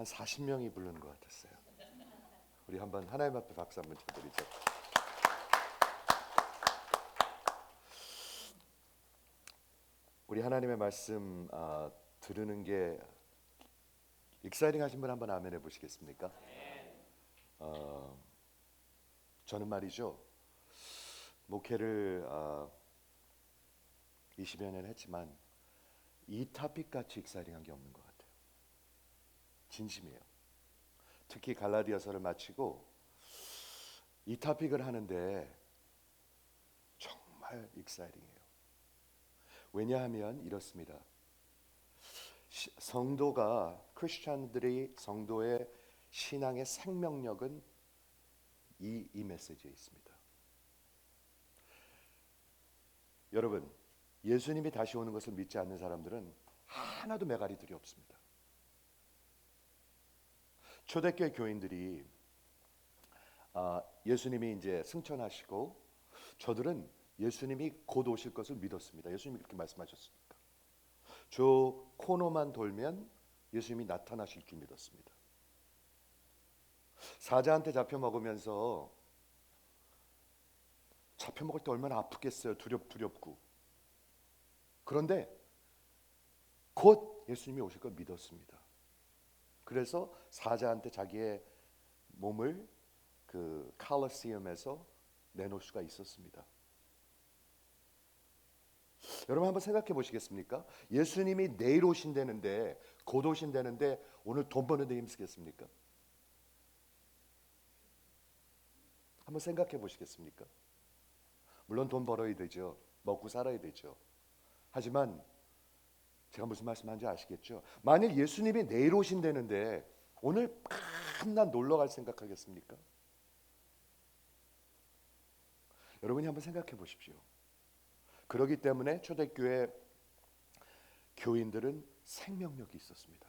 한 40명이 부르는 것 같았어요. 우리 한번 하나님 앞에 박수 한번 쳐드리죠. 우리 하나님의 말씀 들으는 게 익사이팅 하신 분 한번 아멘 해보시겠습니까? 저는 말이죠, 목회를 20여 년 했지만 이 토픽 같이 익사이팅한 게 없는 것 같아요. 진심이에요. 특히 갈라디아서를 마치고 이 토픽을 하는데 정말 익사이팅해요. 왜냐하면 이렇습니다. 성도가, 크리스찬들이 성도의 신앙의 생명력은 이 메시지에 있습니다. 여러분, 예수님이 다시 오는 것을 믿지 않는 사람들은 하나도 메가리들이 없습니다. 초대교회 교인들이 예수님이 이제 승천하시고 저들은 예수님이 곧 오실 것을 믿었습니다. 예수님이 그렇게 말씀하셨으니까. 저 코너만 돌면 예수님이 나타나실 줄 믿었습니다. 사자한테 잡혀 먹으면서 잡혀 먹을 때 얼마나 아프겠어요. 두렵고. 그런데 곧 예수님이 오실 걸 믿었습니다. 그래서 사자한테 자기의 몸을 그 칼로시움에서 내놓을 수가 있었습니다. 여러분 한번 생각해 보시겠습니까? 예수님이 내일 오신다는데, 곧 오신다는데 오늘 돈 버는 데 힘쓰겠습니까? 한번 생각해 보시겠습니까? 물론 돈 벌어야 되죠. 먹고 살아야 되죠. 하지만 제가 무슨 말씀하는지 아시겠죠? 만일 예수님이 내일 오신다는데 오늘 밤낮 놀러 갈 생각하겠습니까? 여러분이 한번 생각해 보십시오. 그렇기 때문에 초대교회 교인들은 생명력이 있었습니다.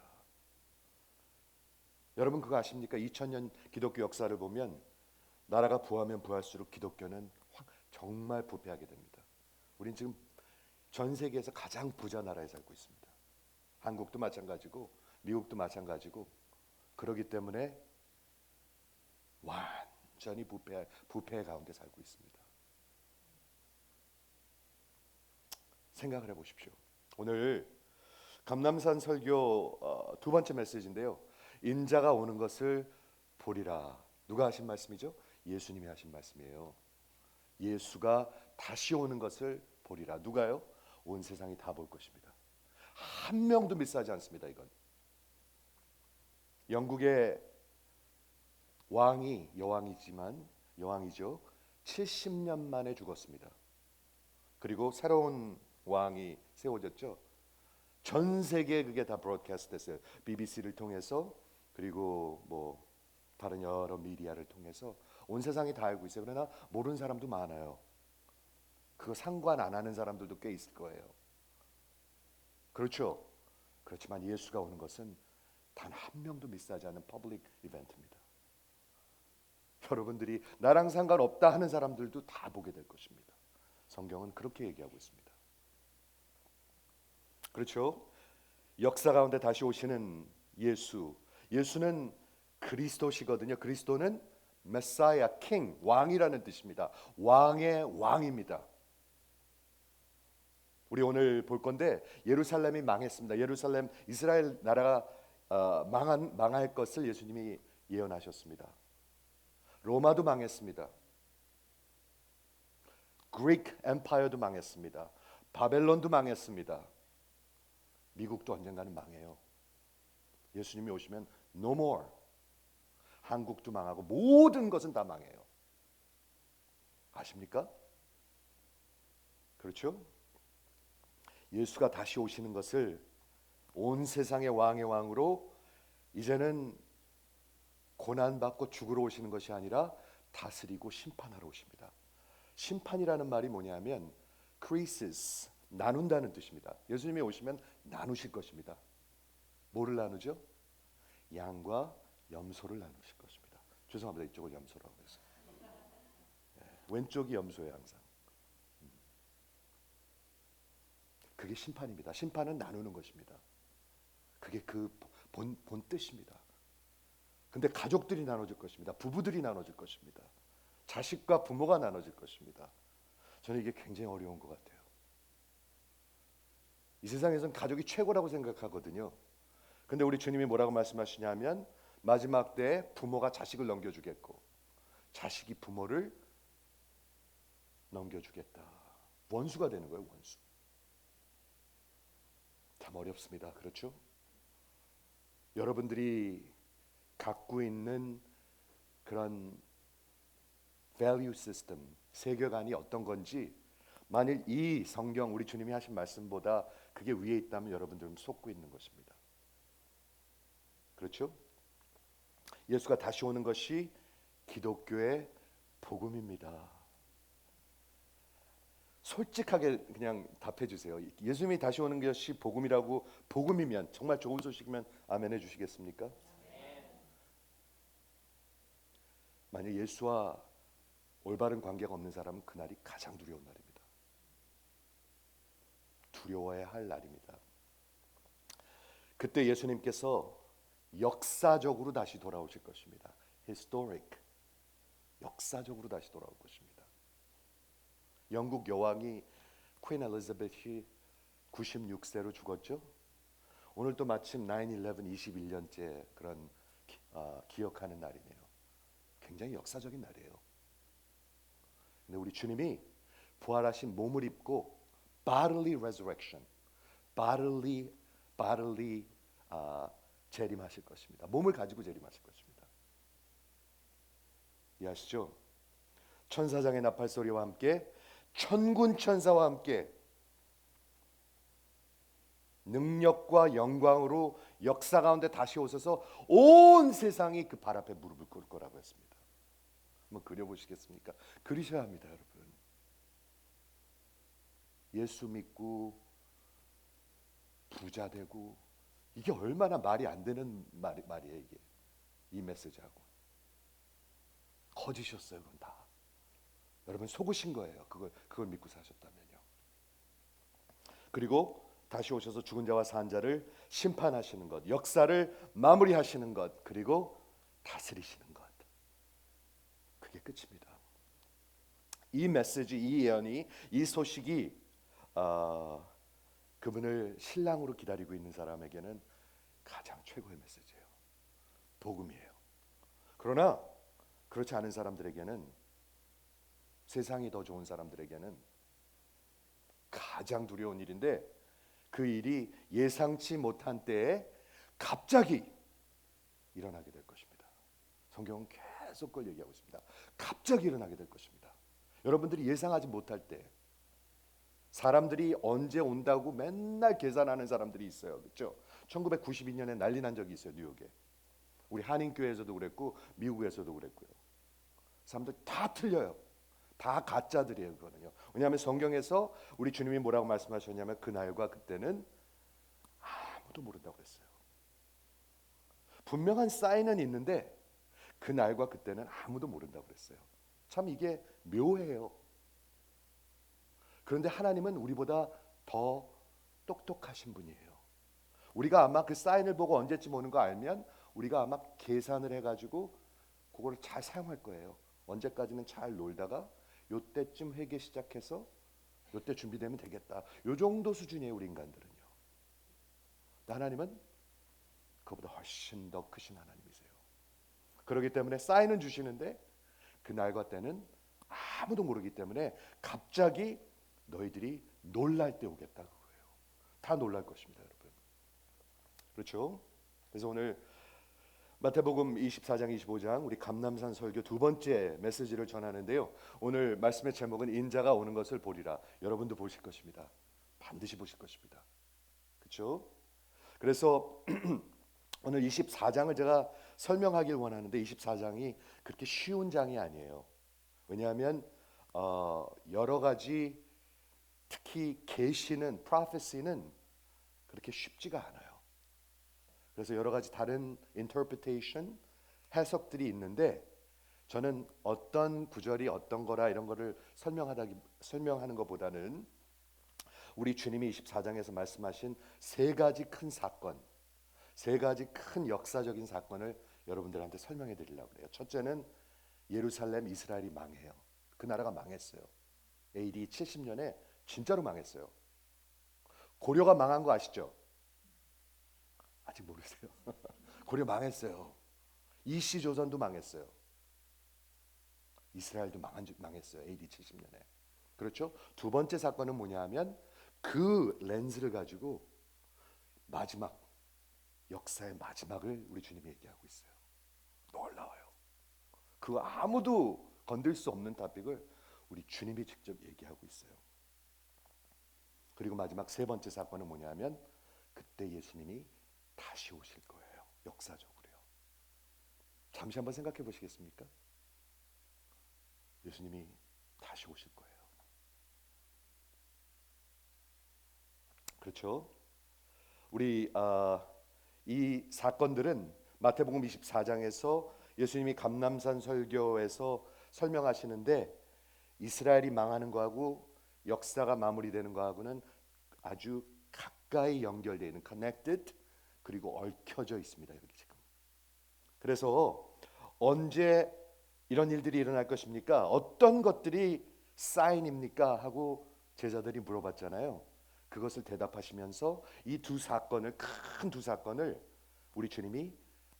여러분 그거 아십니까? 2000년 기독교 역사를 보면 나라가 부하면 부할수록 기독교는 정말 부패하게 됩니다. 우린 지금 전 세계에서 가장 부자 나라에 살고 있습니다. 한국도 마찬가지고 미국도 마찬가지고 그렇기 때문에 완전히 부패 가운데 살고 있습니다. 생각을 해보십시오. 오늘 감람산 설교 두 번째 메시지인데요. 인자가 오는 것을 보리라. 누가 하신 말씀이죠? 예수님이 하신 말씀이에요. 예수가 다시 오는 것을 보리라. 누가요? 온 세상이 다 볼 것입니다. 한 명도 미스하지 않습니다. 이건 영국의 왕이 여왕이죠. 70년 만에 죽었습니다. 그리고 새로운 왕이 세워졌죠. 전 세계에 그게 다 브로드캐스트 됐어요. BBC를 통해서 그리고 뭐 다른 여러 미디어를 통해서 온 세상이 다 알고 있어요. 그러나 모르는 사람도 많아요. 그거 상관 안 하는 사람들도 꽤 있을 거예요. 그렇죠? 그렇지만 예수가 오는 것은 단 한 명도 미스하지 않는 퍼블릭 이벤트입니다. 여러분들이 나랑 상관없다 하는 사람들도 다 보게 될 것입니다. 성경은 그렇게 얘기하고 있습니다. 그렇죠? 역사 가운데 다시 오시는 예수는 그리스도시거든요. 그리스도는 메사야, 킹, 왕이라는 뜻입니다. 왕의 왕입니다. 우리 오늘 볼 건데 예루살렘이 망했습니다. 예루살렘 이스라엘 나라가 망할 것을 예수님이 예언하셨습니다. 로마도 망했습니다. 그리스 엠파이어도 망했습니다. 바벨론도 망했습니다. 미국도 언젠가는 망해요. 예수님이 오시면 no more. 한국도 망하고 모든 것은 다 망해요. 아십니까? 그렇죠? 예수가 다시 오시는 것을 온 세상의 왕의 왕으로 이제는 고난받고 죽으러 오시는 것이 아니라 다스리고 심판하러 오십니다. 심판이라는 말이 뭐냐면 크리시스, 나눈다는 뜻입니다. 예수님이 오시면 나누실 것입니다. 뭐를 나누죠? 양과 염소를 나누실 것입니다. 죄송합니다. 이쪽을 염소라고 해서. 왼쪽이 염소예요 항상. 그게 심판입니다. 심판은 나누는 것입니다. 그게 그 본 뜻입니다. 근데 가족들이 나눠질 것입니다. 부부들이 나눠질 것입니다. 자식과 부모가 나눠질 것입니다. 저는 이게 굉장히 어려운 것 같아요. 이 세상에선 가족이 최고라고 생각하거든요. 근데 우리 주님이 뭐라고 말씀하시냐면 마지막 때에 부모가 자식을 넘겨주겠고 자식이 부모를 넘겨주겠다. 원수가 되는 거예요. 원수. 참 어렵습니다. 그렇죠? 여러분들이 갖고 있는 그런 value system, 세계관이 어떤 건지 만일 이 성경 우리 주님이 하신 말씀보다 그게 위에 있다면 여러분들은 속고 있는 것입니다. 그렇죠? 예수가 다시 오는 것이 기독교의 복음입니다. 솔직하게 그냥 답해 주세요. 예수님이 다시 오는 것이 복음이라고 복음이면 정말 좋은 소식이면 아멘 해 주시겠습니까? 만약 예수와 올바른 관계가 없는 사람은 그날이 가장 두려운 날입니다. 두려워야 할 날입니다. 그때 예수님께서 역사적으로 다시 돌아오실 것입니다. Historic, 역사적으로 다시 돌아올 것입니다. 영국 여왕이 퀸 엘리자베스 96세로 죽었죠. 오늘 또 마침 9/11 21년째 그런 기억하는 날이네요. 굉장히 역사적인 날이에요. 근데 우리 주님이 부활하신 몸을 입고 bodily resurrection, bodily 재림하실 것입니다. 몸을 가지고 재림하실 것입니다. 이해하시죠? 천사장의 나팔 소리와 함께 천군 천사와 함께 능력과 영광으로 역사 가운데 다시 오셔서 온 세상이 그 발 앞에 무릎을 꿇을 거라고 했습니다. 한번 그려보시겠습니까? 그리셔야 합니다, 여러분. 예수 믿고 부자 되고 이게 얼마나 말이 안 되는 말이에요. 이게 이 메시지하고 거짓이었어요. 그건 다 여러분 속으신 거예요. 그걸 믿고 사셨다면요. 그리고 다시 오셔서 죽은 자와 산 자를 심판하시는 것, 역사를 마무리하시는 것, 그리고 다스리시는 것. 그게 끝입니다. 이 메시지, 이 예언이, 이 소식이 그분을 신랑으로 기다리고 있는 사람에게는 가장 최고의 메시지예요. 복음이에요. 그러나 그렇지 않은 사람들에게는, 세상이 더 좋은 사람들에게는 가장 두려운 일인데, 그 일이 예상치 못한 때에 갑자기 일어나게 될 것입니다. 성경은 계속 그걸 얘기하고 있습니다. 갑자기 일어나게 될 것입니다. 여러분들이 예상하지 못할 때, 사람들이 언제 온다고 맨날 계산하는 사람들이 있어요. 그렇죠? 1992년에 난리 난 적이 있어요. 뉴욕에. 우리 한인교회에서도 그랬고 미국에서도 그랬고요. 사람들 다 틀려요. 다 가짜들이에요. 그거는요. 왜냐하면 성경에서 우리 주님이 뭐라고 말씀하셨냐면 그날과 그때는 아무도 모른다고 그랬어요. 분명한 사인은 있는데 그날과 그때는 아무도 모른다고 그랬어요. 참 이게 묘해요. 그런데 하나님은 우리보다 더 똑똑하신 분이에요. 우리가 아마 그 사인을 보고 언제쯤 오는 거 알면 우리가 아마 계산을 해가지고 그거를 잘 사용할 거예요. 언제까지는 잘 놀다가 요때쯤 회개 시작해서 요때 준비되면 되겠다. 요 정도 수준이에요. 우리 인간들은요. 하나님은 그보다 훨씬 더 크신 하나님이세요. 그렇기 때문에 사인은 주시는데 그날과 때는 아무도 모르기 때문에 갑자기 너희들이 놀랄 때 오겠다 그거예요. 다 놀랄 것입니다, 여러분. 그렇죠? 그래서 오늘 마태복음 24장 25장 우리 감람산 설교 두 번째 메시지를 전하는데요. 오늘 말씀의 제목은 인자가 오는 것을 보리라. 여러분도 보실 것입니다. 반드시 보실 것입니다. 그렇죠? 그래서 오늘 24장을 제가 설명하길 원하는데 24장이 그렇게 쉬운 장이 아니에요. 왜냐하면 여러 가지 특히 계시는 prophecy는 그렇게 쉽지가 않아요. 그래서 여러 가지 다른 interpretation, 해석들이 있는데 저는 어떤 구절이 어떤 거라 이런 거를 설명하는 것보다는 우리 주님이 24장에서 말씀하신 세 가지 큰 사건, 세 가지 큰 역사적인 사건을 여러분들한테 설명해 드리려고 그래요. 첫째는 예루살렘 이스라엘이 망해요. 그 나라가 망했어요. AD 70년에 진짜로 망했어요. 고려가 망한 거 아시죠? 아직 모르세요? 고려 망했어요. 이씨 조선도 망했어요. 이스라엘도 망했어요. AD 70년에. 그렇죠? 두 번째 사건은 뭐냐 하면 그 렌즈를 가지고 마지막 역사의 마지막을 우리 주님이 얘기하고 있어요. 놀라워요. 그 아무도 건들 수 없는 토픽을 우리 주님이 직접 얘기하고 있어요. 그리고 마지막 세 번째 사건은 뭐냐면 그때 예수님이 다시 오실 거예요. 역사적으로요. 잠시 한번 생각해 보시겠습니까? 예수님이 다시 오실 거예요. 그렇죠? 우리 이 사건들은 마태복음 24장에서 예수님이 감람산 설교에서 설명하시는데 이스라엘이 망하는 거하고 역사가 마무리되는 거하고는 아주 가까이 연결되어 있는 connected 그리고 얽혀져 있습니다. 여기 지금. 그래서 언제 이런 일들이 일어날 것입니까? 어떤 것들이 사인입니까? 하고 제자들이 물어봤잖아요. 그것을 대답하시면서 이 두 사건을 큰 두 사건을 우리 주님이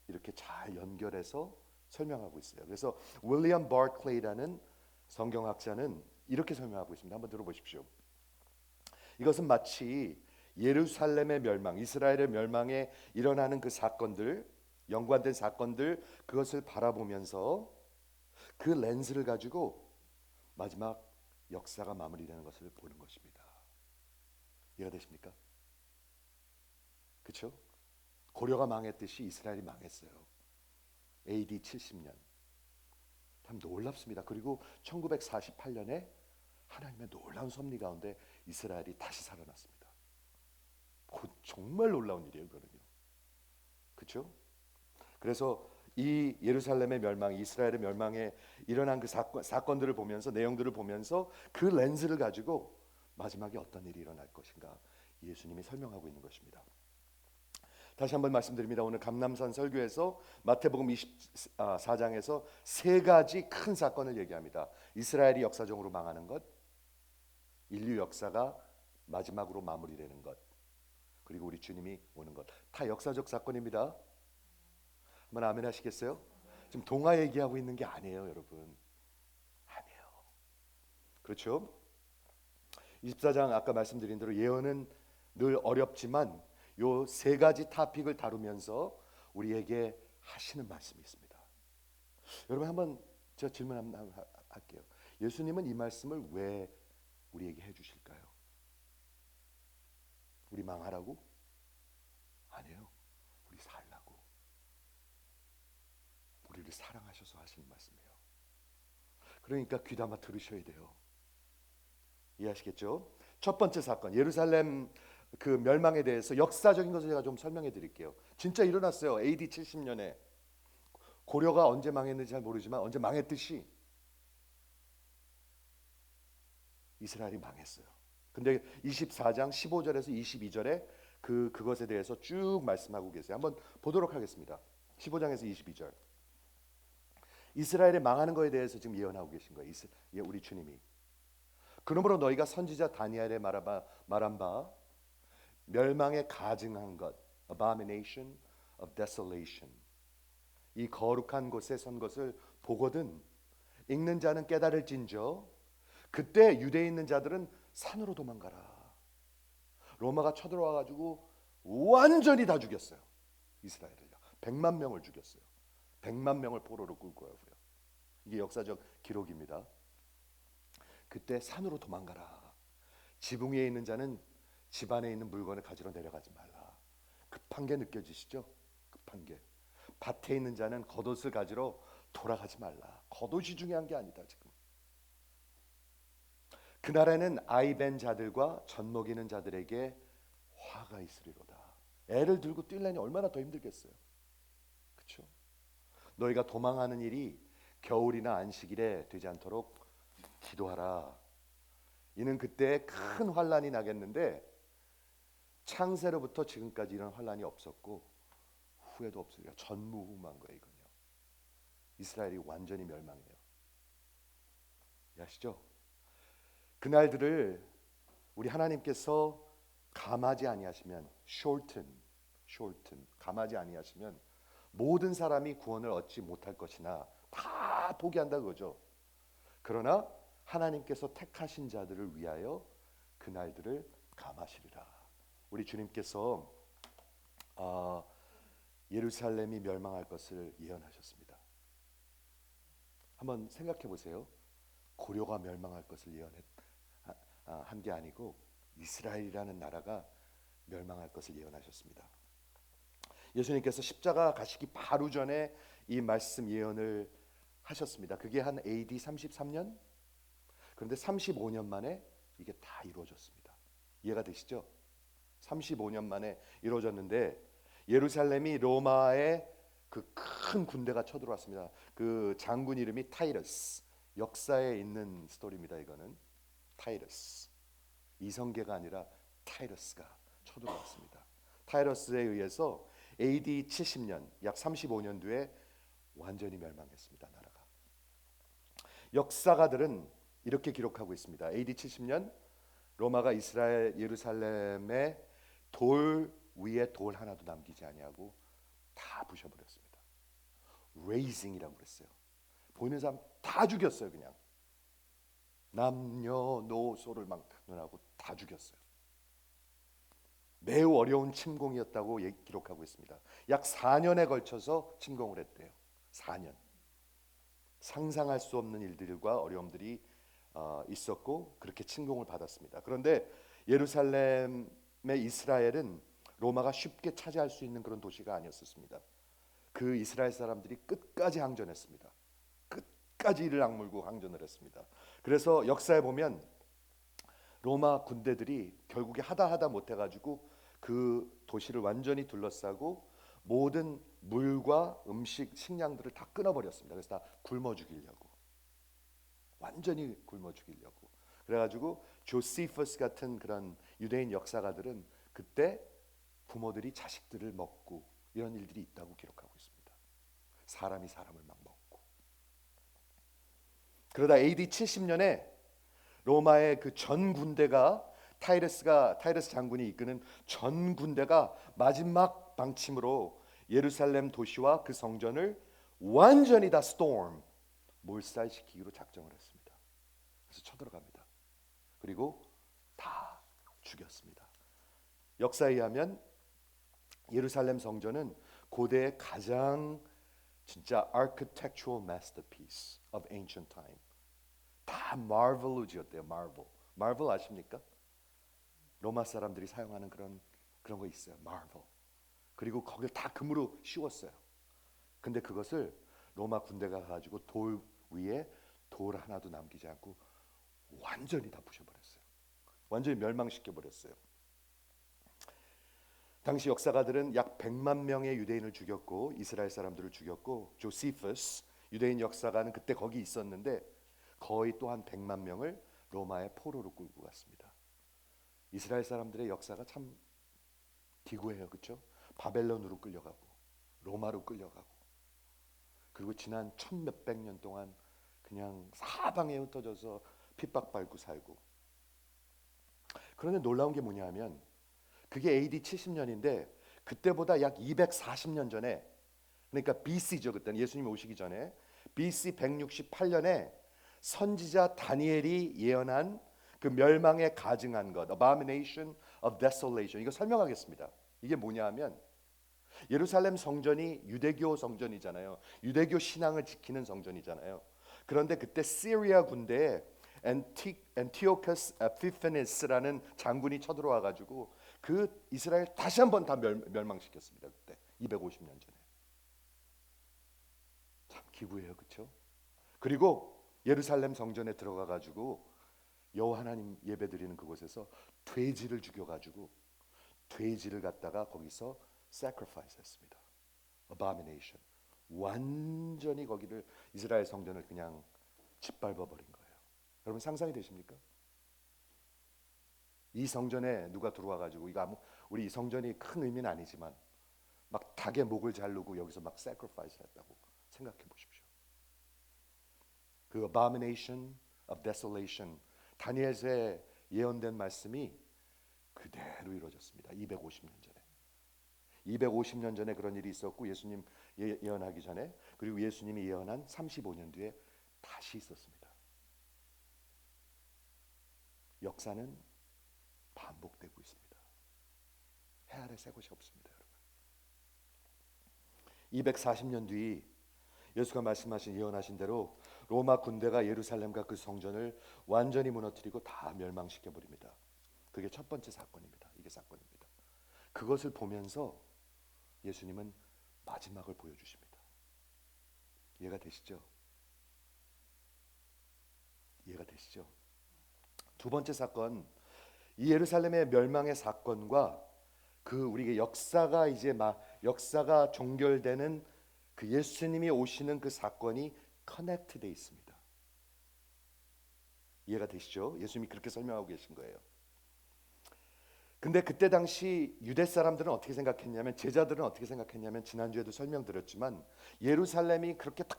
이렇게 잘 연결해서 설명하고 있어요. 그래서 윌리엄 바클레이라는 성경학자는 이렇게 설명하고 있습니다. 한번 들어보십시오. 이것은 마치 예루살렘의 멸망, 이스라엘의 멸망에 일어나는 그 사건들, 연관된 사건들 그것을 바라보면서 그 렌즈를 가지고 마지막 역사가 마무리되는 것을 보는 것입니다. 이해가 되십니까? 그렇죠? 고려가 망했듯이 이스라엘이 망했어요. AD 70년. 참 놀랍습니다. 그리고 1948년에 하나님의 놀라운 섭리 가운데 이스라엘이 다시 살아났습니다. 정말 놀라운 일이에요, 그거는요. 그렇죠? 그래서 이 예루살렘의 멸망, 이스라엘의 멸망에 일어난 그 사건들을 보면서 내용들을 보면서 그 렌즈를 가지고 마지막에 어떤 일이 일어날 것인가 예수님이 설명하고 있는 것입니다. 다시 한번 말씀드립니다. 오늘 감람산 설교에서 마태복음 24장에서 세 가지 큰 사건을 얘기합니다. 이스라엘이 역사적으로 망하는 것, 인류 역사가 마지막으로 마무리되는 것, 그리고 우리 주님이 오는 것. 다 역사적 사건입니다. 한번 아멘 하시겠어요? 지금 동화 얘기하고 있는 게 아니에요, 여러분. 아니에요. 그렇죠? 24장 아까 말씀드린 대로 예언은 늘 어렵지만 요 세 가지 토픽을 다루면서 우리에게 하시는 말씀이 있습니다. 여러분 한번 저 질문 한번 할게요. 예수님은 이 말씀을 왜 우리에게 해주실까요? 우리 망하라고? 아니에요. 우리 살라고. 우리를 사랑하셔서 하시는 말씀이에요. 그러니까 귀담아 들으셔야 돼요. 이해하시겠죠? 첫 번째 사건 예루살렘 그 멸망에 대해서 역사적인 것을 제가 좀 설명해 드릴게요. 진짜 일어났어요. AD 70년에 고려가 언제 망했는지 잘 모르지만 언제 망했듯이 이스라엘이 망했어요. 근데 24장 15절에서 22절에 그것에 대해서 쭉 말씀하고 계세요. 한번 보도록 하겠습니다. 15장에서 22절. 이스라엘의 망하는 것에 대해서 지금 예언하고 계신 거예요. 우리 주님이. 그러므로 너희가 선지자 다니엘의 말한 바 멸망에 가증한 것, abomination of desolation, 이 거룩한 곳에 선 것을 보거든 읽는 자는 깨달을진저 그때 유대에 있는 자들은 산으로 도망가라. 로마가 쳐들어와 가지고 완전히 다 죽였어요. 이스라엘을요. 100만 명을 죽였어요. 100만 명을 포로로 끌고 가고요. 이게 역사적 기록입니다. 그때 산으로 도망가라. 지붕 위에 있는 자는 집 안에 있는 물건을 가지러 내려가지 말라. 급한 게 느껴지시죠? 급한 게. 밭에 있는 자는 겉옷을 가지러 돌아가지 말라. 겉옷이 중요한 게 아니다 지금. 그날에는 아이벤 자들과 젖 먹이는 자들에게 화가 있으리로다. 애를 들고 뛰려니 얼마나 더 힘들겠어요. 그렇죠? 너희가 도망하는 일이 겨울이나 안식일에 되지 않도록 기도하라. 이는 그때 큰 환란이 나겠는데 창세로부터 지금까지 이런 환란이 없었고 후회도 없으리라. 전무후무한 거예요. 이건요. 이스라엘이 완전히 멸망해요. 아시죠? 그날들을 우리 하나님께서 감하지 아니하시면 shorten 감하지 아니하시면 모든 사람이 구원을 얻지 못할 것이나 다 포기한다 그거죠. 그러나 하나님께서 택하신 자들을 위하여 그날들을 감하시리라. 우리 주님께서 예루살렘이 멸망할 것을 예언하셨습니다. 한번 생각해 보세요. 고려가 멸망할 것을 예언한 게 아니고 이스라엘이라는 나라가 멸망할 것을 예언하셨습니다. 예수님께서 십자가 가시기 바로 전에 이 말씀 예언을 하셨습니다. 그게 한 AD 33년? 그런데 35년 만에 이게 다 이루어졌습니다. 이해가 되시죠? 35년 만에 이루어졌는데 예루살렘이 로마의 그 큰 군대가 쳐들어왔습니다. 그 장군 이름이 타이러스. 역사에 있는 스토리입니다. 이거는 타이러스. 이성계가 아니라 타이러스가 쳐들어왔습니다. 타이러스에 의해서 AD 70년, 약 35년 뒤에 완전히 멸망했습니다. 나라가. 역사가들은 이렇게 기록하고 있습니다. AD 70년 로마가 이스라엘 예루살렘의 돌 위에 돌 하나도 남기지 아니하고 다 부셔버렸습니다. 레이징이라고 그랬어요. 보이는 사람 다 죽였어요. 그냥 남녀노소를 막 눈하고 다 죽였어요. 매우 어려운 침공이었다고 기록하고 있습니다. 약 4년에 걸쳐서 침공을 했대요. 4년. 상상할 수 없는 일들과 어려움들이 있었고 그렇게 침공을 받았습니다. 그런데 예루살렘의 이스라엘은 로마가 쉽게 차지할 수 있는 그런 도시가 아니었습니다. 그 이스라엘 사람들이 끝까지 항전했습니다. 끝까지 이를 악물고 항전을 했습니다. 그래서 역사에 보면 로마 군대들이 결국에 하다 못해가지고 그 도시를 완전히 둘러싸고 모든 물과 음식, 식량들을 다 끊어버렸습니다. 그래서 다 굶어 죽이려고, 완전히 굶어 죽이려고. 그래가지고 조시퍼스 같은 그런 유대인 역사가들은 그때 부모들이 자식들을 먹고 이런 일들이 있다고 기록하고 있습니다. 사람이 사람을 막 먹고. 그러다 AD 70년에 로마의 그 전 군대가 타이러스 장군이 이끄는 전 군대가 마지막 방침으로 예루살렘 도시와 그 성전을 완전히 다 몰살시키기로 작정을 했습니다. 그래서 쳐들어갑니다. 그리고 다 죽였습니다. 역사에 의하면 예루살렘 성전은 고대의 가장 진짜 architectural masterpiece of ancient time. 다 마블로 지었대요. 마블 아십니까? 로마 사람들이 사용하는 그런 거 있어요. 마블. 그리고 거기를 다 금으로 씌웠어요. 근데 그것을 로마 군대가 가지고 돌 위에 돌 하나도 남기지 않고 완전히 다 부셔버렸어요. 완전히 멸망시켜 버렸어요. 당시 역사가들은 약 100만 명의 유대인을 죽였고 이스라엘 사람들을 죽였고 조시퍼스 유대인 역사가는 그때 거기 있었는데 거의 또 한 100만 명을 로마의 포로로 끌고 갔습니다. 이스라엘 사람들의 역사가 참 기구해요. 그렇죠? 바벨론으로 끌려가고 로마로 끌려가고 그리고 지난 1000몇백 년 동안 그냥 사방에 흩어져서 핍박받고 살고. 그런데 놀라운 게 뭐냐 하면 그게 AD 70년인데 그때보다 약 240년 전에, 그러니까 BC죠. 그때는 예수님이 오시기 전에 BC 168년에 선지자 다니엘이 예언한 그 멸망에 가증한 것, abomination of desolation. 이거 설명하겠습니다. 이게 뭐냐 하면 예루살렘 성전이 유대교 성전이잖아요. 유대교 신앙을 지키는 성전이잖아요. 그런데 그때 시리아 군대에 엔티오커스 에피파네스라는 장군이 쳐들어와 가지고 그 이스라엘 다시 한번 다 멸망시켰습니다. 그때 250년 전에. 참 기구해요. 그렇죠? 그리고 예루살렘 성전에 들어가 가지고 여호와 하나님 예배드리는 그곳에서 돼지를 죽여 가지고 돼지를 갖다가 거기서 sacrifice 했습니다. abomination. 완전히 거기를 이스라엘 성전을 그냥 짓밟아 버린 거예요. 여러분 상상이 되십니까? 이 성전에 누가 들어와 가지고 이거 우리 이 성전이 큰 의미는 아니지만 막 닭의 목을 자르고 여기서 막 sacrifice 했다고 생각해 보십시오. 그 abomination of desolation, 다니엘서에 예언된 말씀이 그대로 이루어졌습니다. 250년 전에. 250년 전에 그런 일이 있었고 예수님 예언하기 전에, 그리고 예수님이 예언한 35년 뒤에 다시 있었습니다. 역사는 반복되고 있습니다. 해 아래 새 곳이 없습니다, 여러분. 240년 뒤 예수가 말씀하신 예언하신 대로 로마 군대가 예루살렘과 그 성전을 완전히 무너뜨리고 다 멸망시켜 버립니다. 그게 첫 번째 사건입니다. 이게 사건입니다. 그것을 보면서 예수님은 마지막을 보여주십니다. 이해가 되시죠? 이해가 되시죠? 두 번째 사건, 이 예루살렘의 멸망의 사건과 그 우리의 역사가 역사가 종결되는 그 예수님이 오시는 그 사건이 커넥트되어 있습니다. 이해가 되시죠? 예수님이 그렇게 설명하고 계신 거예요. 근데 그때 당시 유대 사람들은 어떻게 생각했냐면, 제자들은 어떻게 생각했냐면, 지난주에도 설명드렸지만 예루살렘이 그렇게 딱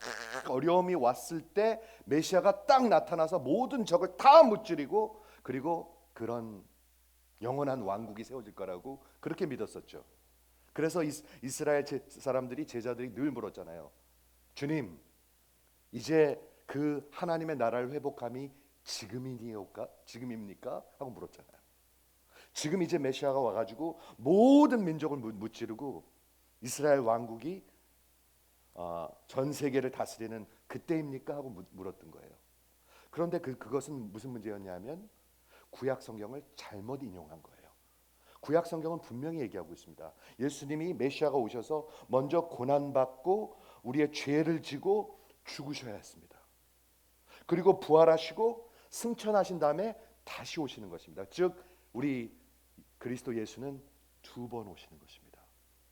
어려움이 왔을 때 메시아가 딱 나타나서 모든 적을 다 무찌르고 그리고 그런 영원한 왕국이 세워질 거라고 그렇게 믿었었죠. 그래서 이스라엘 사람들이, 제자들이 늘 물었잖아요. 주님, 이제 그 하나님의 나라를 회복함이 지금입니까? 하고 물었잖아요. 지금 이제 메시아가 와가지고 모든 민족을 무찌르고 이스라엘 왕국이 전 세계를 다스리는 그때입니까? 하고 물었던 거예요. 그런데 그것은 무슨 문제였냐면 구약 성경을 잘못 인용한 거예요. 구약 성경은 분명히 얘기하고 있습니다. 예수님이 메시아가 오셔서 먼저 고난받고 우리의 죄를 지고 죽으셔야 했습니다. 그리고 부활하시고 승천하신 다음에 다시 오시는 것입니다. 즉 우리 그리스도 예수는 두 번 오시는 것입니다.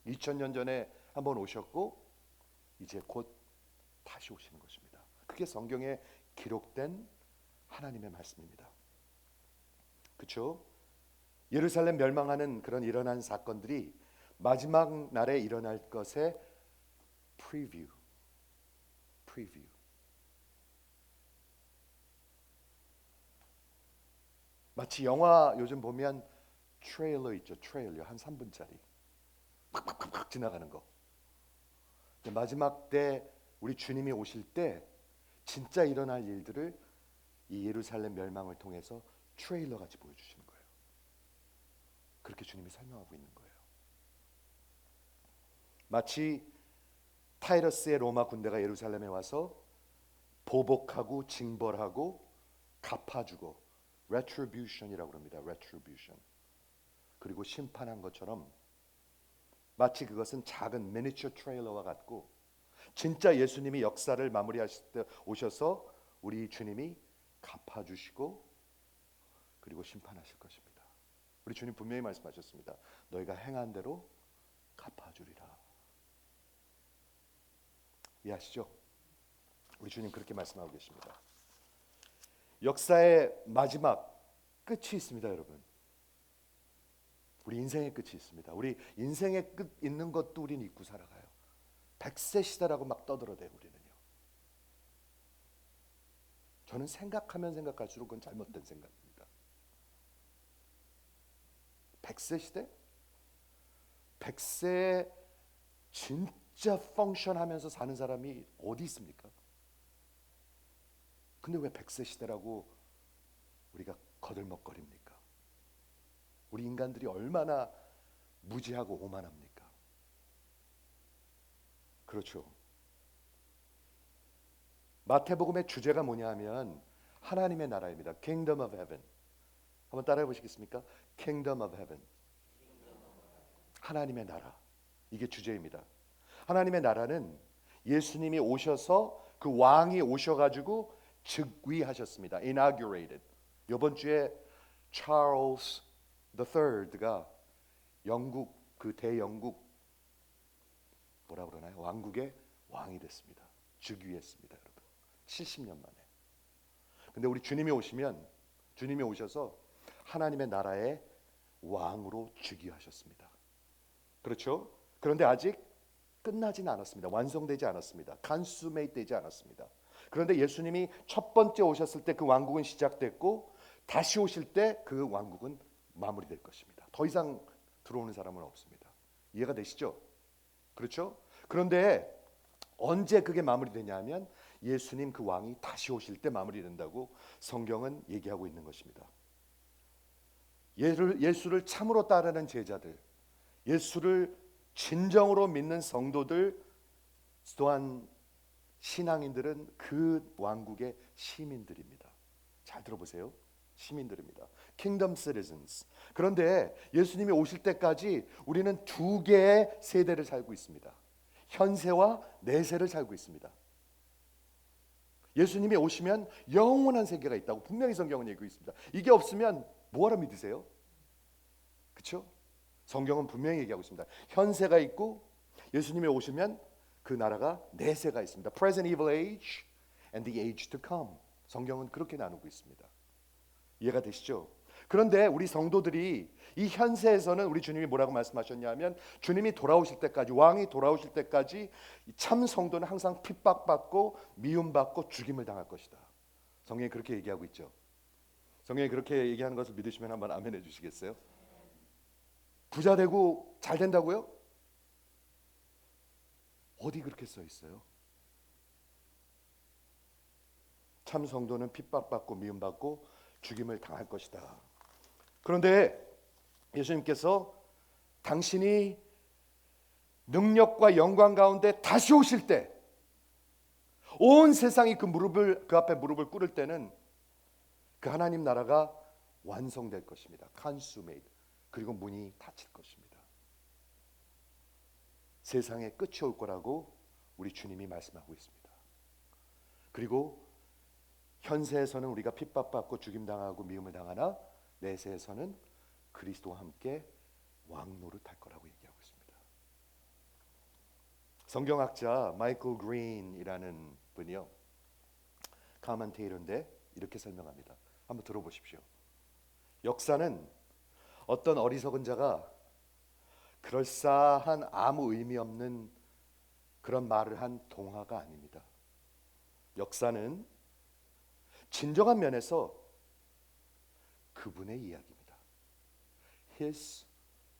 2000년 전에 한 번 오셨고 이제 곧 다시 오시는 것입니다. 그게 성경에 기록된 하나님의 말씀입니다. 그렇죠? 예루살렘 멸망하는 그런 일어난 사건들이 마지막 날에 일어날 것의 프리뷰. 마치 영화 요즘 보면 트레일러 있죠. 트레일러 한 3분짜리 팍팍팍 지나가는 거. 마지막 때 우리 주님이 오실 때 진짜 일어날 일들을 이 예루살렘 멸망을 통해서 트레일러 같이 보여주시는 거예요. 그렇게 주님이 설명하고 있는 거예요. 마치 타이러스의 로마 군대가 예루살렘에 와서 보복하고 징벌하고 갚아주고 retribution이라고 합니다. retribution. 그리고 심판한 것처럼 마치 그것은 작은 miniature 트레일러와 같고, 진짜 예수님이 역사를 마무리하실 때 오셔서 우리 주님이 갚아주시고 그리고 심판하실 것입니다. 우리 주님 분명히 말씀하셨습니다. 너희가 행한 대로 갚아주리라. 이해하시죠? 우리 주님 그렇게 말씀하고 계십니다. 역사의 마지막 끝이 있습니다, 여러분. 우리 인생의 끝이 있습니다. 우리 인생의 끝 있는 것도 우리는 잊고 살아가요. 100세 시대라고 막 떠들어대요, 우리는요. 저는 생각하면 생각할수록 그건 잘못된 생각입니다. 100세 시대? 100세에 진짜 펑션하면서 사는 사람이 어디 있습니까? 근데 왜 100세 시대라고 우리가 거들먹거립니까? 우리 인간들이 얼마나 무지하고 오만합니까? 그렇죠. 마태복음의 주제가 뭐냐 하면 하나님의 나라입니다. Kingdom of Heaven. 한번 따라해 보시겠습니까? Kingdom of Heaven. 하나님의 나라. 이게 주제입니다. 하나님의 나라는 예수님이 오셔서 그 왕이 오셔가지고 즉위하셨습니다. Inaugurated. 이번 주에 찰스 the third가 영국 그 대영국 뭐라 그러나요? 왕국의 왕이 됐습니다. 즉위했습니다, 여러분. 70년 만에. 근데 우리 주님이 오셔서 하나님의 나라의 왕으로 즉위하셨습니다. 그렇죠? 그런데 아직 끝나진 않았습니다. 완성되지 않았습니다. 간수메이트 되지 않았습니다. 그런데 예수님이 첫 번째 오셨을 때 그 왕국은 시작됐고 다시 오실 때 그 왕국은 마무리될 것입니다. 더 이상 들어오는 사람은 없습니다. 이해가 되시죠? 그렇죠? 그런데 언제 그게 마무리되냐 하면 예수님 그 왕이 다시 오실 때 마무리된다고 성경은 얘기하고 있는 것입니다. 예수를 참으로 따르는 제자들, 예수를 진정으로 믿는 성도들 또한 신앙인들은 그 왕국의 시민들입니다. 잘 들어보세요. 시민들입니다. Kingdom citizens. 그런데 예수님이 오실 때까지 우리는 두 개의 세대를 살고 있습니다. 현세와 내세를 살고 있습니다. 예수님이 오시면 영원한 세계가 있다고 분명히 성경은 얘기하고 있습니다. 이게 없으면 뭐하러 믿으세요? 그렇죠? 성경은 분명히 얘기하고 있습니다. 현세가 있고 예수님이 오시면 그 나라가 내세가 있습니다. Present evil age and the age to come. 성경은 그렇게 나누고 있습니다. 이해가 되시죠? 그런데 우리 성도들이 이 현세에서는 우리 주님이 뭐라고 말씀하셨냐면 주님이 돌아오실 때까지, 왕이 돌아오실 때까지 참 성도는 항상 핍박받고 미움받고 죽임을 당할 것이다. 성경이 그렇게 얘기하고 있죠. 성경이 그렇게 얘기하는 것을 믿으시면 한번 아멘 해주시겠어요? 부자 되고 잘 된다고요? 어디 그렇게 써 있어요? 참 성도는 핍박받고 미움받고 죽임을 당할 것이다. 그런데 예수님께서 당신이 능력과 영광 가운데 다시 오실 때 온 세상이 그 앞에 무릎을 꿇을 때는 그 하나님 나라가 완성될 것입니다. consummate. 그리고 문이 닫힐 것입니다. 세상의 끝이 올 거라고 우리 주님이 말씀하고 있습니다. 그리고 현세에서는 우리가 핍박받고 죽임당하고 미움을 당하나 내세에서는 그리스도와 함께 왕노릇할 거라고 얘기하고 있습니다. 성경학자 마이클 그린이라는 분이요, 카멘테이터인데 이렇게 설명합니다. 한번 들어보십시오. 역사는 어떤 어리석은 자가 그럴싸한 아무 의미 없는 그런 말을 한 동화가 아닙니다. 역사는 진정한 면에서 그분의 이야기입니다. His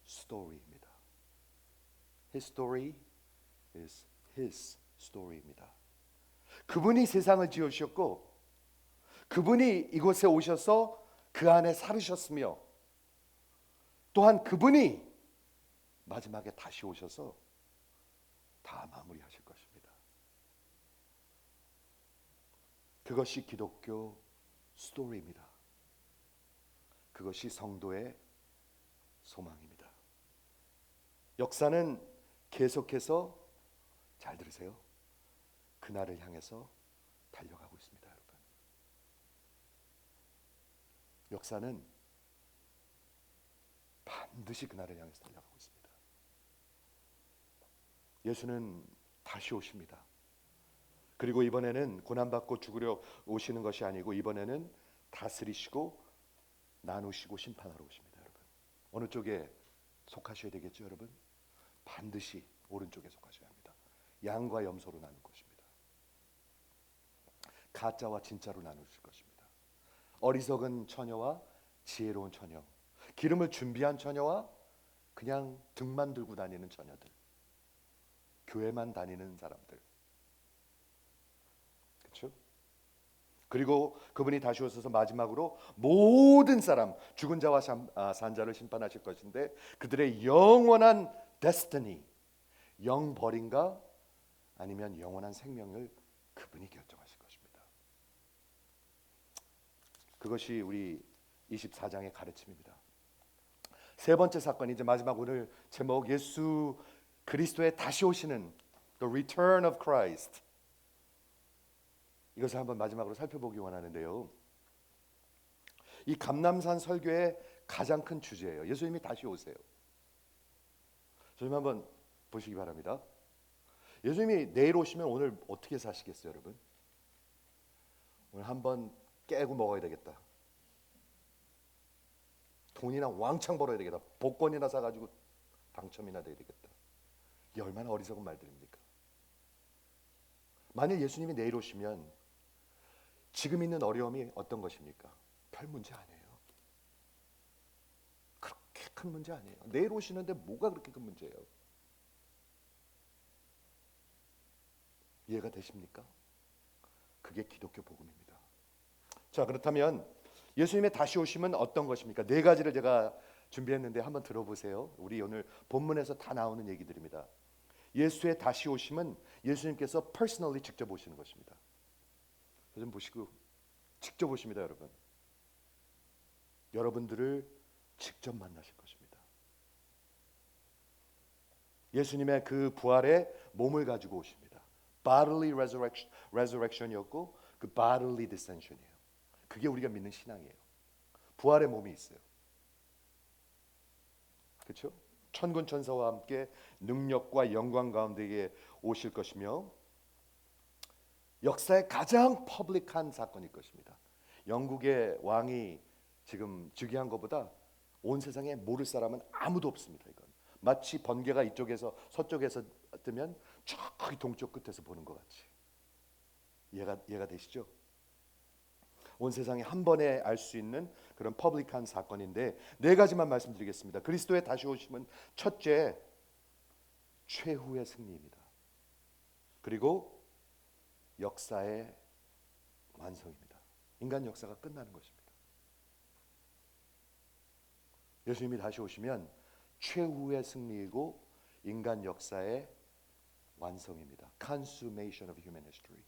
story입니다. His story is His story입니다. 그분이 세상을 지으셨고 그분이 이곳에 오셔서 그 안에 살으셨으며 또한 그분이 마지막에 다시 오셔서 다 마무리하실 것입니다. 그것이 기독교 스토리입니다. 그것이 성도의 소망입니다. 역사는 계속해서, 잘 들으세요, 그날을 향해서 달려가고 있습니다. 여러분, 역사는 반드시 그날을 향해서 달려가고 있습니다. 예수는 다시 오십니다. 그리고 이번에는 고난받고 죽으려 오시는 것이 아니고 이번에는 다스리시고 나누시고 심판하러 오십니다. 여러분, 어느 쪽에 속하셔야 되겠죠? 여러분, 반드시 오른쪽에 속하셔야 합니다. 양과 염소로 나눌 것입니다. 가짜와 진짜로 나누실 것입니다. 어리석은 처녀와 지혜로운 처녀, 기름을 준비한 처녀와 그냥 등만 들고 다니는 처녀들, 교회만 다니는 사람들, 그렇죠? 그리고 그분이 다시 오셔서 마지막으로 모든 사람, 죽은 자와 산 자를 심판하실 것인데 그들의 영원한 데스티니, 영벌인가 아니면 영원한 생명을 그분이 결정하실 것입니다. 그것이 우리 24장의 가르침입니다. 세 번째 사건, 이제 마지막, 오늘 제목 예수 그리스도의 다시 오시는 The Return of Christ, 이것을 한번 마지막으로 살펴보기 원하는데요, 이 감람산 설교의 가장 큰 주제예요. 예수님이 다시 오세요. 좀 한번 보시기 바랍니다. 예수님이 내일 오시면 오늘 어떻게 사시겠어요, 여러분? 오늘 한번 깨고 먹어야 되겠다. 돈이나 왕창 벌어야 되겠다. 복권이나 사가지고 당첨이나 돼야 되겠다. 이게 얼마나 어리석은 말들입니까? 만일 예수님이 내일 오시면 지금 있는 어려움이 어떤 것입니까? 별 문제 아니에요. 그렇게 큰 문제 아니에요. 내일 오시는데 뭐가 그렇게 큰 문제예요? 이해가 되십니까? 그게 기독교 복음입니다. 자, 그렇다면 예수님의 다시 오심은 어떤 것입니까? 네 가지를 제가 준비했는데 한번 들어보세요. 우리 오늘 본문에서 다 나오는 얘기들입니다. 예수의 다시 오심은 예수님께서 personally 직접 오시는 것입니다. 좀 보시고 직접 오십니다, 여러분. 여러분들을 직접 만나실 것입니다. 예수님의 그 부활의 몸을 가지고 오십니다. bodily resurrection이었고 그 bodily descension이에요. 그게 우리가 믿는 신앙이에요. 부활의 몸이 있어요. 그렇죠? 천군 천사와 함께 능력과 영광 가운데에 오실 것이며 역사의 가장 퍼블릭한 사건일 것입니다. 영국의 왕이 지금 즉위한 것보다 온 세상에 모를 사람은 아무도 없습니다. 이건 마치 번개가 이쪽에서 서쪽에서 뜨면 저기 동쪽 끝에서 보는 것 같이 이해가 되시죠? 온 세상에 한 번에 알 수 있는 그런 퍼블릭한 사건인데 네 가지만 말씀드리겠습니다. 그리스도의 다시 오심은 첫째, 최후의 승리입니다. 그리고 역사의 완성입니다. 인간 역사가 끝나는 것입니다. 예수님이 다시 오시면 최후의 승리이고 인간 역사의 완성입니다. Consummation of human history.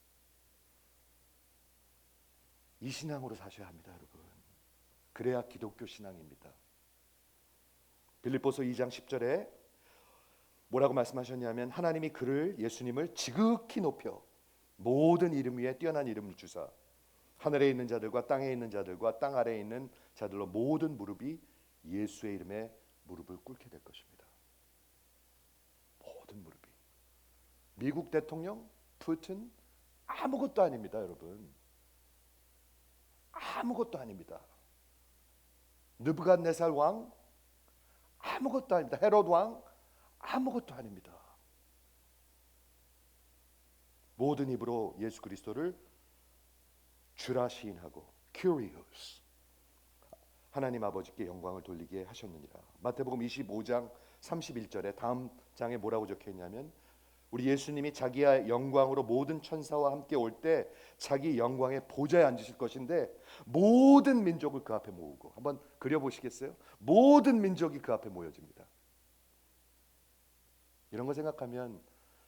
이 신앙으로 사셔야 합니다, 여러분. 그래야 기독교 신앙입니다. 빌립보서 2장 10절에 뭐라고 말씀하셨냐면 하나님이 그를 예수님을 지극히 높여 모든 이름 위에 뛰어난 이름을 주사 하늘에 있는 자들과 땅에 있는 자들과 땅 아래에 있는 자들로 모든 무릎이 예수의 이름에 무릎을 꿇게 될 것입니다. 모든 무릎이. 미국 대통령 푸틴 아무것도 아닙니다, 여러분. 아무것도 아닙니다. 느부갓네살 왕 아무것도 아닙니다. 헤롯 왕 아무것도 아닙니다. 모든 입으로 예수 그리스도를 주라 시인하고 Kyrios 하나님 아버지께 영광을 돌리게 하셨느니라. 마태복음 25장 31절에 다음 장에 뭐라고 적혀 있냐면 우리 예수님이 자기의 영광으로 모든 천사와 함께 올 때 자기 영광의 보좌에 앉으실 것인데 모든 민족을 그 앞에 모으고 한번 그려보시겠어요? 모든 민족이 그 앞에 모여집니다. 이런 거 생각하면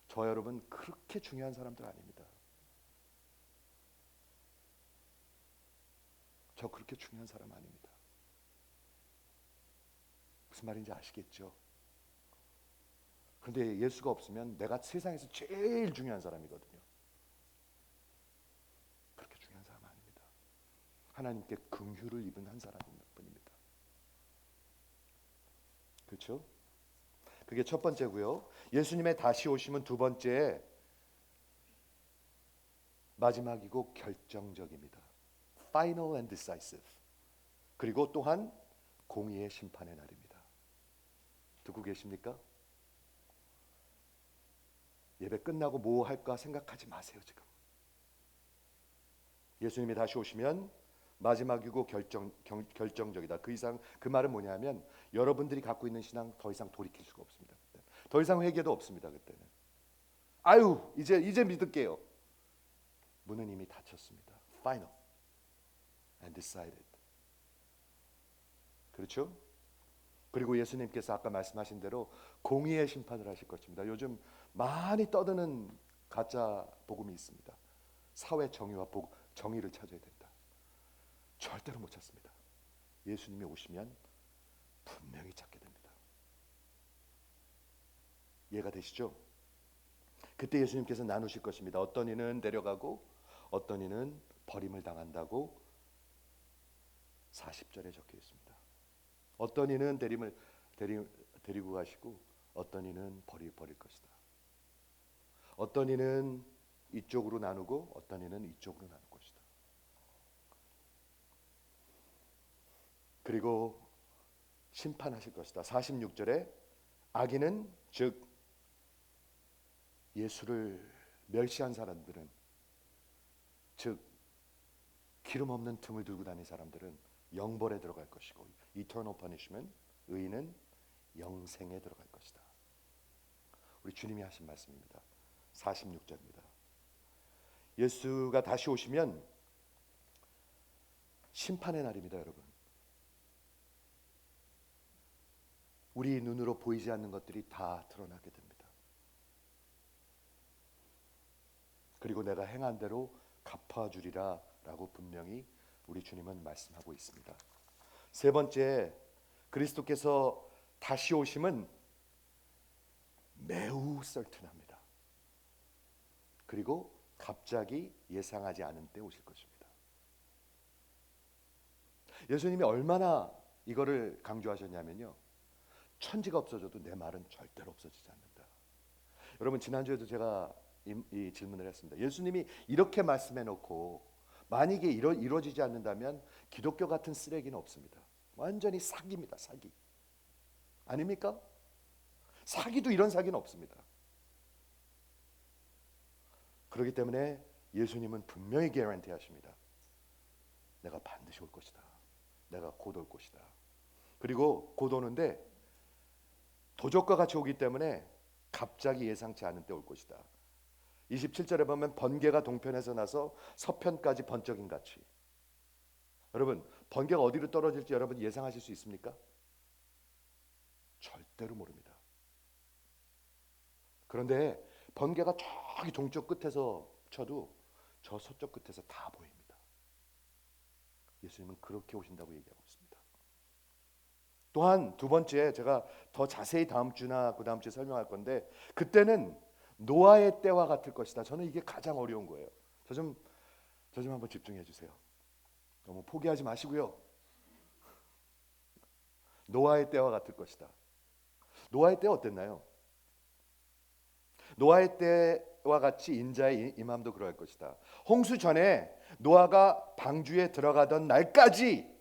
저 여러분 그렇게 중요한 사람들 아닙니다. 저 그렇게 중요한 사람 아닙니다. 무슨 말인지 아시겠죠? 그런데 예수가 없으면 내가 세상에서 제일 중요한 사람이거든요. 그렇게 중요한 사람 아닙니다. 하나님께 긍휼을 입은 한 사람일 뿐입니다. 그렇죠? 그게 첫 번째고요. 예수님의 다시 오심은 두 번째, 마지막이고 결정적입니다. Final and decisive. 그리고 또한 공의의 심판의 날입니다. 듣고 계십니까? 예배 끝나고 뭐 할까 생각하지 마세요. 지금 예수님이 다시 오시면 마지막이고 결정적이다. 그 이상 그 말은 뭐냐면 여러분들이 갖고 있는 신앙 더 이상 돌이킬 수가 없습니다. 그때. 더 이상 회개도 없습니다. 그때는 아유 이제 믿을게요. 문은 이미 닫혔습니다. Final and decided. 그렇죠? 그리고 예수님께서 아까 말씀하신 대로 공의의 심판을 하실 것입니다. 요즘 많이 떠드는 가짜 복음이 있습니다. 사회 정의와 정의를 찾아야 된다. 절대로 못 찾습니다. 예수님이 오시면 분명히 찾게 됩니다. 이해가 되시죠? 그때 예수님께서 나누실 것입니다. 어떤 이는 데려가고 어떤 이는 버림을 당한다고 40절에 적혀 있습니다. 어떤 이는 데리고 가시고 어떤 이는 버릴 것이다. 어떤 이는 이쪽으로 나누고 어떤 이는 이쪽으로 나눌 것이다. 그리고 심판하실 것이다. 46절에 악인은 즉 예수를 멸시한 사람들은, 즉 기름 없는 등을 들고 다니는 사람들은 영벌에 들어갈 것이고, eternal punishment, 의인은 영생에 들어갈 것이다. 우리 주님이 하신 말씀입니다. 46절입니다. 예수가 다시 오시면 심판의 날입니다, 여러분. 우리 눈으로 보이지 않는 것들이 다 드러나게 됩니다. 그리고 내가 행한 대로 갚아주리라 라고 분명히 우리 주님은 말씀하고 있습니다. 세 번째, 그리스도께서 다시 오심은 매우 설튼합니다. 그리고 갑자기 예상하지 않은 때 오실 것입니다. 예수님이 얼마나 이거를 강조하셨냐면요, 천지가 없어져도 내 말은 절대로 없어지지 않는다. 여러분, 지난주에도 제가 이 질문을 했습니다. 예수님이 이렇게 말씀해 놓고 만약에 이루어지지 않는다면 기독교 같은 쓰레기는 없습니다. 완전히 사기입니다. 사기. 아닙니까? 사기도 이런 사기는 없습니다. 그렇기 때문에 예수님은 분명히 개런티 하십니다. 내가 반드시 올 것이다. 내가 곧 올 것이다. 그리고 곧 오는데 도적과 같이 오기 때문에 갑자기 예상치 않은 때 올 것이다. 27절에 보면 번개가 동편에서 나서 서편까지 번쩍임 같이. 여러분, 번개가 어디로 떨어질지 여러분 예상하실 수 있습니까? 절대로 모릅니다. 그런데 번개가 저기 동쪽 끝에서 쳐도 저 서쪽 끝에서 다 보입니다. 예수님은 그렇게 오신다고 얘기하고 있습니다. 또한 두 번째, 제가 더 자세히 다음 주나 그 다음 주에 설명할 건데, 그때는 노아의 때와 같을 것이다. 저는 이게 가장 어려운 거예요. 저 좀 한번 집중해 주세요. 너무 포기하지 마시고요. 노아의 때와 같을 것이다. 노아의 때 어땠나요? 노아의 때와 같이 인자의 임함도 그럴 것이다. 홍수 전에 노아가 방주에 들어가던 날까지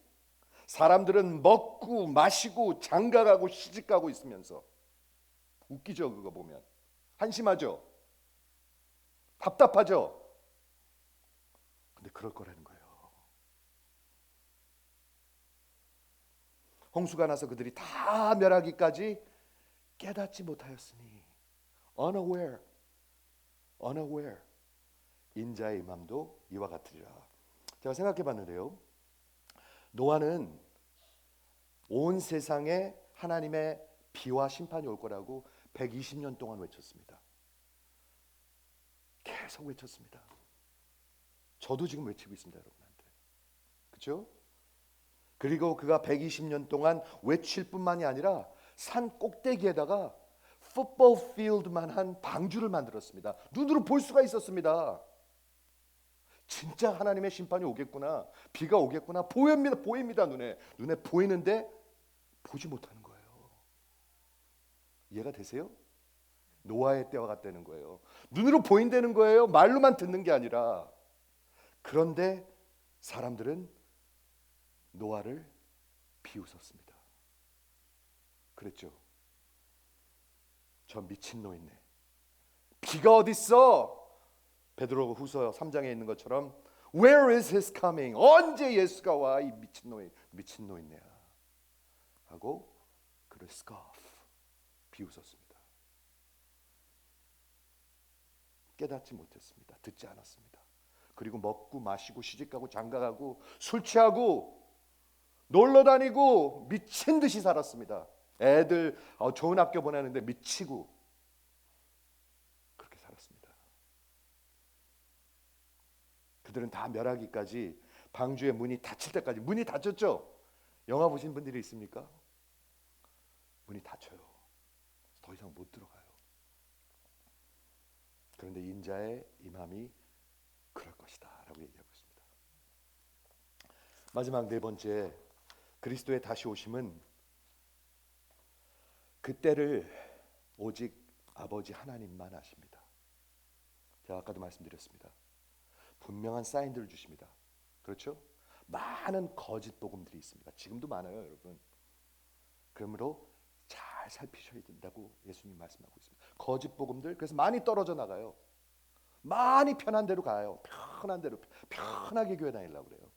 사람들은 먹고 마시고 장가가고 시집가고 있으면서, 웃기죠? 그거 보면 한심하죠? 답답하죠? 근데 그럴 거라는 거예요. 홍수가 나서 그들이 다 멸하기까지 깨닫지 못하였으니, unaware, 인자의 임함도 이와 같으리라. 제가 생각해 봤는데요, 노아는 온 세상에 하나님의 비와 심판이 올 거라고 120년 동안 외쳤습니다. 계속 외쳤습니다. 저도 지금 외치고 있습니다, 여러분한테. 그렇죠? 그리고 그가 120년 동안 외칠 뿐만이 아니라 산 꼭대기에다가 풋볼 필드만한 방주를 만들었습니다. 눈으로 볼 수가 있었습니다. 진짜 하나님의 심판이 오겠구나, 비가 오겠구나, 보입니다. 눈에 보이는데 보지 못하는 거예요. 이해가 되세요? 노아의 때와 같다는 거예요. 눈으로 보인다는 거예요. 말로만 듣는 게 아니라. 그런데 사람들은 노아를 비웃었습니다. 그랬죠. 저 미친놈이네. 비가 어딨어? 베드로 후서 3장에 있는 것처럼 Where is his coming? 언제 예수가 와? 이 미친놈이네 하고 그를 scoff, 비웃었습니다. 깨닫지 못했습니다. 듣지 않았습니다. 그리고 먹고 마시고 시집가고 장가가고 술 취하고 놀러 다니고 미친 듯이 살았습니다. 애들 좋은 학교 보내는데 미치고 그렇게 살았습니다. 그들은 다 멸하기까지 방주의 문이 닫힐 때까지, 문이 닫혔죠? 영화 보신 분들이 있습니까? 문이 닫혀요. 더 이상 못 들어가요. 그런데 인자의 임함이 그럴 것이다 라고 얘기하고 있습니다. 마지막 네 번째, 그리스도의 다시 오심은 그때를 오직 아버지 하나님만 아십니다. 제가 아까도 말씀드렸습니다. 분명한 사인들을 주십니다. 그렇죠? 많은 거짓 복음들이 있습니다. 지금도 많아요, 여러분. 그러므로 잘 잘 살피셔야 된다고 예수님 말씀하고 있습니다. 거짓 복음들 그래서 많이 떨어져 나가요. 많이 편한 대로 가요. 편한 대로 편하게 교회 다니려고 그래요.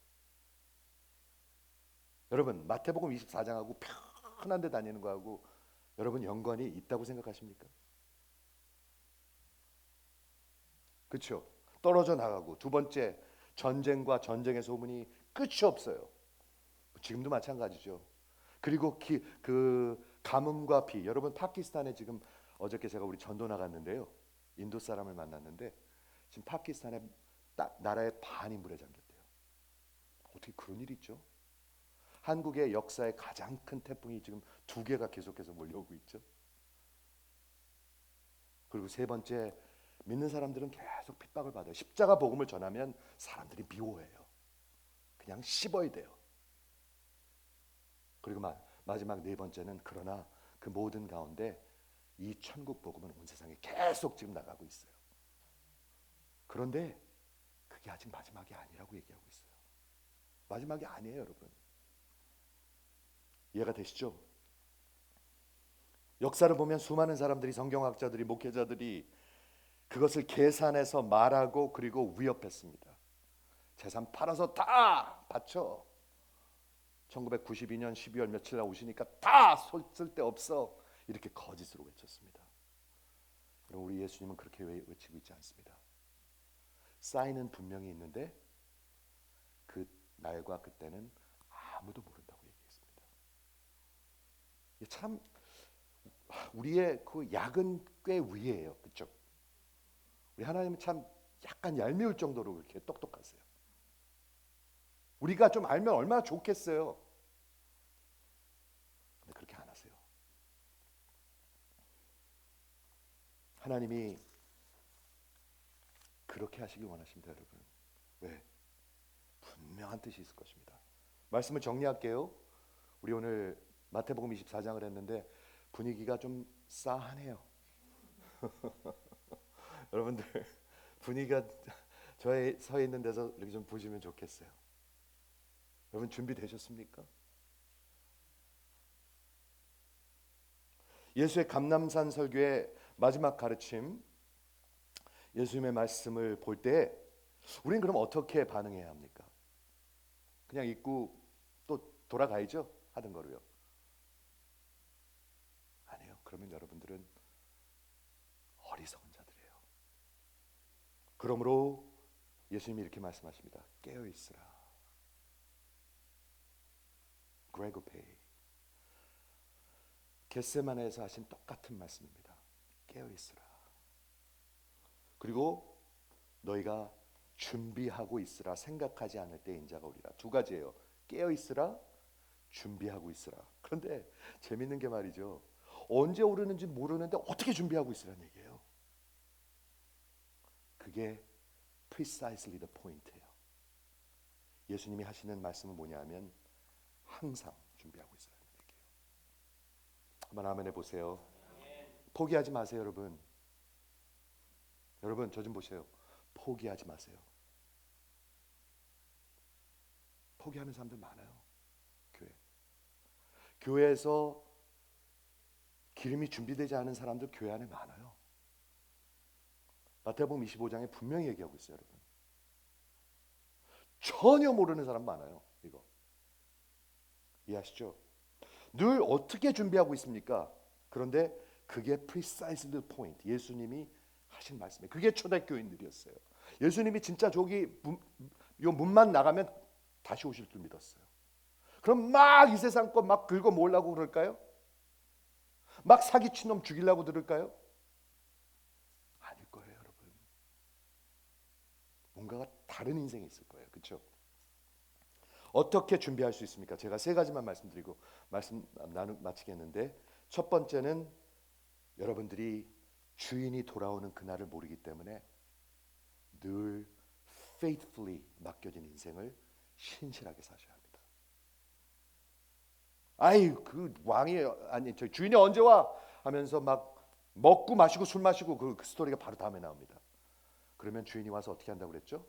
여러분 마태복음 24장하고 편한 데 다니는 거하고 여러분 연관이 있다고 생각하십니까? 그렇죠? 떨어져 나가고 두 번째 전쟁과 전쟁의 소문이 끝이 없어요. 지금도 마찬가지죠. 그리고 그 가뭄과 비 여러분 파키스탄에 지금 어저께 제가 우리 전도 나갔는데요. 인도 사람을 만났는데 지금 파키스탄에 나라의 반이 물에 잠겼대요. 어떻게 그런 일이 있죠? 한국의 역사의 가장 큰 태풍이 지금 두 개가 계속해서 몰려오고 있죠. 그리고 세 번째 믿는 사람들은 계속 핍박을 받아요. 십자가 복음을 전하면 사람들이 미워해요. 그냥 씹어야 돼요. 그리고 마지막 네 번째는 그러나 그 모든 가운데 이 천국 복음은 온 세상에 계속 지금 나가고 있어요. 그런데 그게 아직 마지막이 아니라고 얘기하고 있어요. 마지막이 아니에요, 여러분. 이해가 되시죠? 역사를 보면 수많은 사람들이 성경학자들이 목회자들이 그것을 계산해서 말하고 그리고 위협했습니다. 재산 팔아서 다 바쳐. 1992년 12월 며칠 날 오시니까 다 쓸 데 없어. 이렇게 거짓으로 외쳤습니다. 그럼 우리 예수님은 그렇게 외치고 있지 않습니다. 사인은 분명히 있는데 그 날과 그때는 아무도 모른다고 얘기했습니다. 참 우리의 그 약은 꽤 위에요. 그렇죠? 우리 하나님은 참 약간 얄미울 정도로 그렇게 똑똑하세요. 우리가 좀 알면 얼마나 좋겠어요. 근데 그렇게 안 하세요. 하나님이 그렇게 하시기 원하십니다, 여러분. 왜? 분명한 뜻이 있을 것입니다. 말씀을 정리할게요. 우리 오늘 마태복음 24장을 했는데 분위기가 좀 싸하네요. 여러분들 분위기가 저의 서 있는 데서 이렇게 좀 보시면 좋겠어요. 여러분 준비되셨습니까? 예수의 감람산 설교의 마지막 가르침, 예수님의 말씀을 볼 때 우리는 그럼 어떻게 반응해야 합니까? 그냥 읽고 또 돌아가야죠? 하던 거로요. 아니요. 그러면 여러분들은 어리석은 자들이에요. 그러므로 예수님이 이렇게 말씀하십니다. 깨어 있으라. 그레고페이. 겟세마네에서 하신 똑같은 말씀입니다. 깨어 있으라. 그리고 너희가 준비하고 있으라. 생각하지 않을 때 인자가 오리라. 두 가지예요. 깨어 있으라, 준비하고 있으라. 그런데 재밌는 게 말이죠. 언제 오르는지 모르는데 어떻게 준비하고 있으라는 얘기예요. 그게 precisely the point예요. 예수님이 하시는 말씀은 뭐냐면 항상 준비하고 있으라는 얘기예요. 한번 아멘 해보세요. 포기하지 마세요, 여러분. 여러분 저 좀 보세요. 포기하지 마세요. 포기하는 사람들 많아요. 교회에서 기름이 준비되지 않은 사람들 교회 안에 많아요. 마태복음 25장에 분명히 얘기하고 있어요, 여러분. 전혀 모르는 사람 많아요. 이거 이해하시죠? 늘 어떻게 준비하고 있습니까? 그런데 그게 precisely the point. 예수님이 하신 말씀이에요. 그게 초대교인들이었어요. 예수님이 진짜 요 문만 나가면 다시 오실 줄 믿었어요. 그럼 막 이 세상 거 막 긁어 모으려고 그럴까요? 막 사기친 놈 죽이려고 들을까요? 아닐 거예요, 여러분. 뭔가가 다른 인생이 있을 거예요. 그렇죠? 어떻게 준비할 수 있습니까? 제가 세 가지만 말씀드리고 마치겠는데, 첫 번째는 여러분들이 주인이 돌아오는 그날을 모르기 때문에 늘 faithfully 맡겨진 인생을 신실하게 사셔야 합니다. 아이 그 왕이 아니 저 주인이 언제 와 하면서 막 먹고 마시고 술 마시고 그 스토리가 바로 다음에 나옵니다. 그러면 주인이 와서 어떻게 한다고 그랬죠?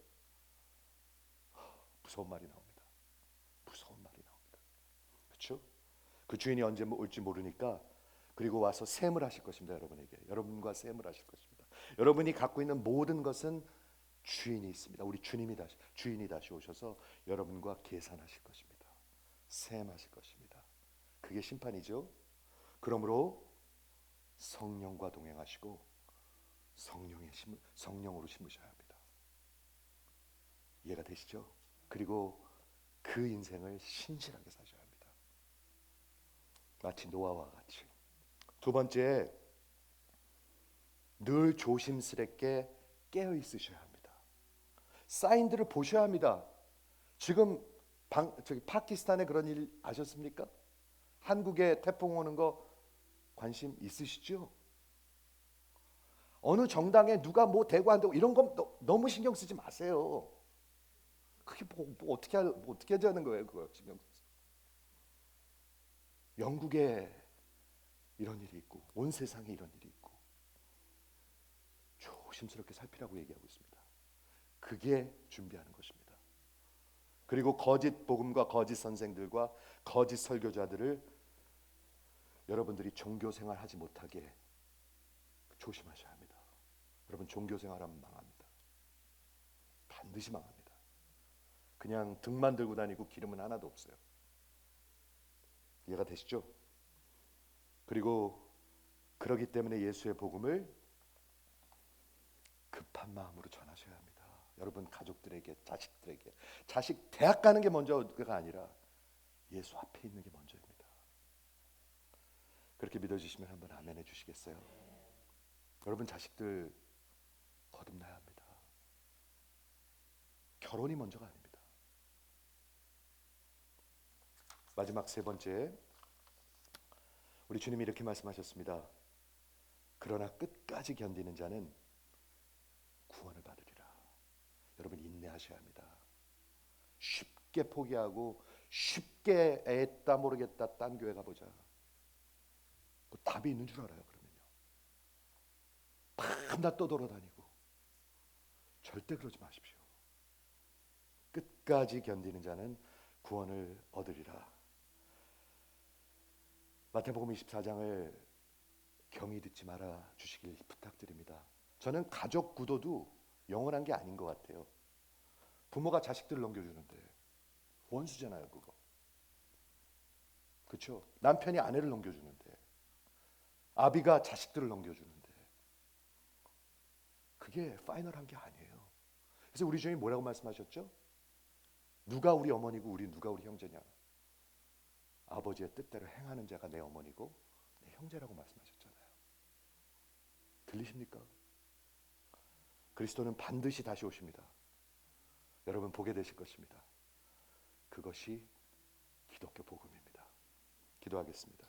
무서운 말이 나옵니다. 무서운 말이 나옵니다. 그렇죠? 그 주인이 언제 올지 모르니까 그리고 와서 셈을 하실 것입니다. 여러분에게. 여러분과 셈을 하실 것입니다. 여러분이 갖고 있는 모든 것은 주인이 있습니다. 우리 주인이 다시 오셔서 여러분과 계산하실 것입니다. 셈하실 것입니다. 그게 심판이죠. 그러므로 성령과 동행하시고 성령으로 심으셔야 합니다. 이해가 되시죠? 그리고 그 인생을 신실하게 사셔야 합니다. 마치 노아와 같이. 두 번째, 늘 조심스럽게 깨어 있으셔야 합니다. 사인들을 보셔야 합니다. 지금 파키스탄에 그런 일 아셨습니까? 한국에 태풍 오는 거 관심 있으시죠? 어느 정당에 누가 뭐 대고 안 되고 이런 거 너무 신경 쓰지 마세요. 그게 뭐 어떻게 하자는 거예요, 그거 신경 쓰지. 영국에 이런 일이 있고 온 세상에 이런 일이 있고 조심스럽게 살피라고 얘기하고 있습니다. 그게 준비하는 것입니다. 그리고 거짓 복음과 거짓 선생들과 거짓 설교자들을 여러분들이 종교 생활하지 못하게 조심하셔야 합니다. 여러분 종교 생활하면 망합니다. 반드시 망합니다. 그냥 등만 들고 다니고 기름은 하나도 없어요. 이해가 되시죠? 그리고 그러기 때문에 예수의 복음을 급한 마음으로 전하셔야 합니다. 여러분 가족들에게, 자식들에게. 자식 대학 가는 게 먼저가 아니라 예수 앞에 있는 게 먼저입니다. 그렇게 믿어주시면 한번 아멘 해주시겠어요? 여러분 자식들 거듭나야 합니다. 결혼이 먼저가 아닙니다. 마지막 세 번째, 우리 주님이 이렇게 말씀하셨습니다. 그러나 끝까지 견디는 자는 구원을 받으리라. 여러분 인내하셔야 합니다. 쉽게 포기하고 쉽게 애따 모르겠다 딴 교회 가보자. 뭐 답이 있는 줄 알아요. 그러면요. 밤낮 떠돌아다니고. 절대 그러지 마십시오. 끝까지 견디는 자는 구원을 얻으리라. 마태복음 24장을 경히 듣지 말아 주시길 부탁드립니다. 저는 가족 구도도 영원한 게 아닌 것 같아요. 부모가 자식들을 넘겨주는데 원수잖아요, 그거. 그렇죠? 남편이 아내를 넘겨주는데, 아비가 자식들을 넘겨주는데, 그게 파이널한 게 아니에요. 그래서 우리 주님이 뭐라고 말씀하셨죠? 누가 우리 어머니고 누가 우리 형제냐? 아버지의 뜻대로 행하는 자가 내 어머니고 내 형제라고 말씀하셨잖아요. 들리십니까? 그리스도는 반드시 다시 오십니다. 여러분 보게 되실 것입니다. 그것이 기독교 복음입니다. 기도하겠습니다.